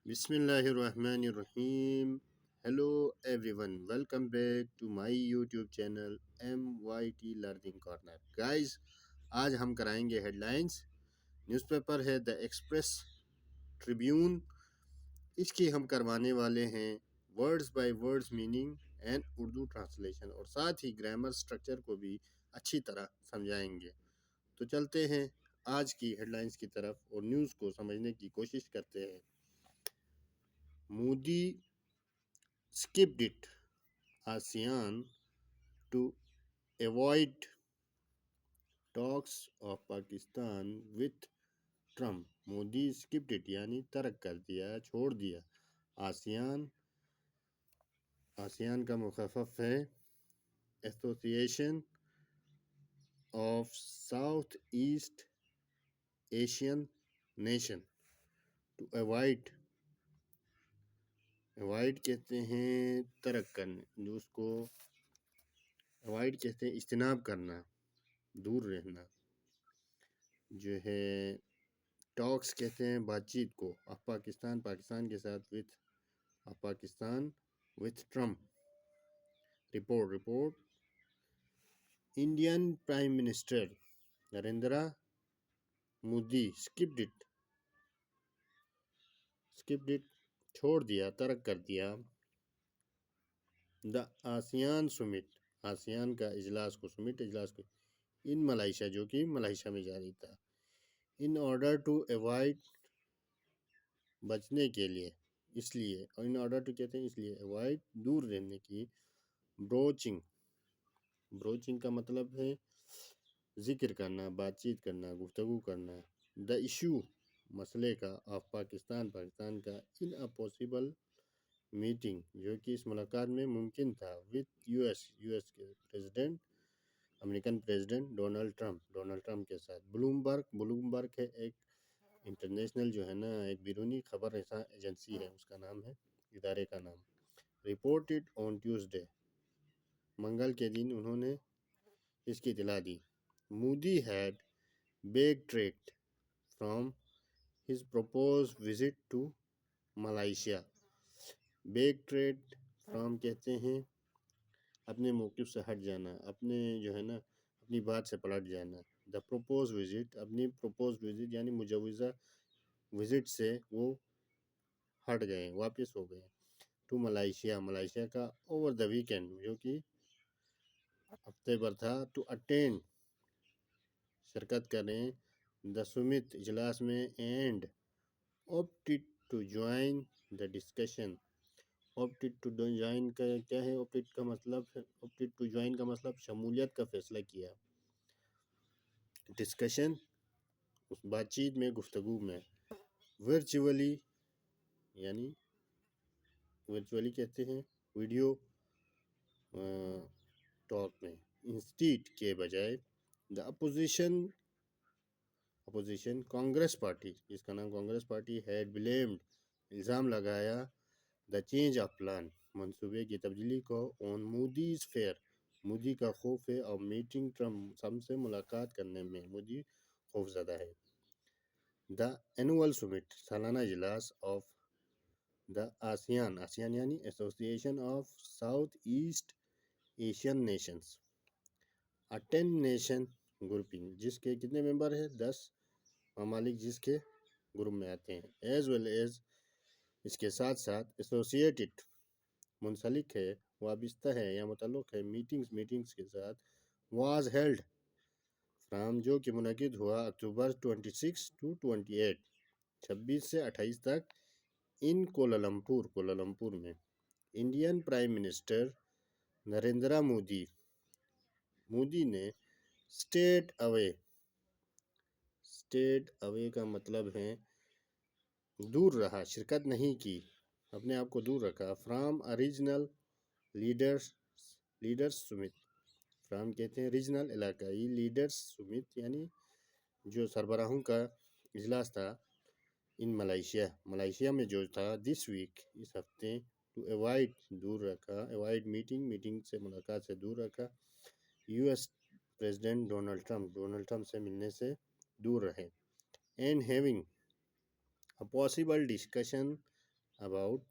Bismillahirrahmanirrahim. Hello everyone, welcome back to my YouTube channel MYT Learning Corner. Guys, آج ہم کرائیں گے head lines. News paper ہے دا express tribune. اس کی ہم کروانے والے ہیں words by words meaning and Urdu translation, اور ساتھ ہی گرامر سٹرکچر کو بھی اچھی طرح سمجھائیں گے. تو چلتے ہیں آج کی ہیڈ لائنز کی طرف اور نیوز کو سمجھنے کی کوشش کرتے ہیں. Modi skipped it ASEAN to avoid talks of Pakistan with Trump. Modi skipped it یعنی ترک کر دیا، چھوڑ دیا. آسیان کا مخفف ہے association of south east Asian nation. To avoid کہتے ہیں ترک کرنے، جو اس کو اوائڈ کہتے ہیں اجتناب کرنا، دور رہنا. جو ہے ٹاکس کہتے ہیں بات چیت کو، آف پاکستان کے ساتھ، Pakistan with Trump. Report Indian prime minister Narendra Modi skipped it چھوڑ دیا، ترک کر دیا. دا آسیان سمٹ، آسیان کا اجلاس کو، ان ملائیشیا، جو کہ ملائیشیا میں جاری تھا. ان آرڈر ٹو اوائڈ، بچنے کے لیے، اس لیے، اور ان آرڈر ٹو کہتے ہیں اس لیے، اوائڈ دور رہنے کی. بروچنگ کا مطلب ہے ذکر کرنا، بات چیت کرنا، گفتگو کرنا. دا ایشو، مسئلے کا، آف پاکستان کا، ان اے پاسبل میٹنگ، جو کہ اس ملاقات میں ممکن تھا، وتھ یو ایس کے president, American president Donald Trump کے ساتھ. بلومبرگ ہے ایک انٹرنیشنل جو ہے نا، ایک بیرونی خبر رساں ایجنسی ہے، اس کا نام ہے، ادارے کا نام. رپورٹڈ آن ٹیوزڈے، منگل کے دن انہوں نے اس کی اطلاع دی. Modi had backtracked from his propose visit to Malaysia. Backtrack from کہتے ہیں اپنے موقف سے ہٹ جانا، اپنے جو ہے نا، اپنی بات سے پلٹ جانا. دا پروپوز وزٹ، اپنی پروپوز وزٹ یعنی مجوزہ وزٹ سے وہ ہٹ گئے، واپس ہو گئے. ٹو ملائیشیا کا، اوور دا ویکینڈ، جو کہ ہفتے بھر تھا. ٹو اٹینڈ، شرکت کریں، دا سمت، اجلاس میں. And opted to join the discussion. opted to join کا کیا ہے؟ opted ٹو جوائن کا مطلب شمولیت کا فیصلہ کیا. ڈسکشن، اس بات چیت میں، گفتگو میں. ورچولی، یعنی ورچولی کہتے ہیں ویڈیو ٹاک میں. انسٹیٹ کے بجائے. دا اپوزیشن کانگریس پارٹی، جس کا نام کانگریس پارٹی، ہیڈ بلیمڈ، الزام لگایا، دا چینج آف پلان، منصوبے کی تبدیلی کو، آن مودیز فیئر، مودی کا خوف ہے، اور میٹنگ ٹرمپ سے ملاقات کرنے میں مودی خوف زدہ ہے. دا اینول سمٹ، سالانہ اجلاس، آف دا آسیان یعنی association of south east Asian nations. 10 nation grouping, جس کے کتنے ممبر ہیں؟ 10 ممالک جس کے گروپ میں آتے ہیں. ایز ویل ایز، اس کے ساتھ ساتھ، ایسوسیٹڈ، منسلک ہے، وابستہ ہے یا متعلق ہے، میٹنگز کے ساتھ. واز ہیلڈ فرام، جو کہ منعقد ہوا، اکتوبر 26 to 28، 26 سے 28 تک، ان کوالالمپور میں. Indian prime minister Narendra Modi نے اسٹیٹ اوے کا مطلب ہے دور رہا، شرکت نہیں کی، اپنے آپ کو دور رکھا. From regional leaders summit, from کہتے ہیں ریجنل، علاقائی، لیڈرز سمٹ یعنی جو سربراہوں کا اجلاس تھا، ان ملائیشیا میں جو تھا. دس ویک، اس ہفتے. ٹو اوائڈ، دور رکھا، اوائڈ میٹنگ سے، ملاقات سے دور رکھا. U S president Donald Trump سے ملنے سے دور رہے. And having a possible discussion about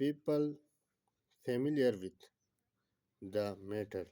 People familiar with the matter,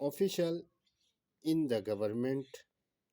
Official in the government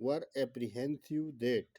were apprehensive that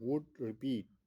would repeat,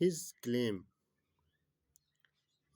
his claim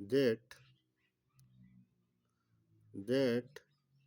that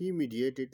he mediated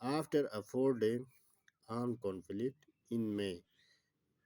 after a 4-day armed conflict in May,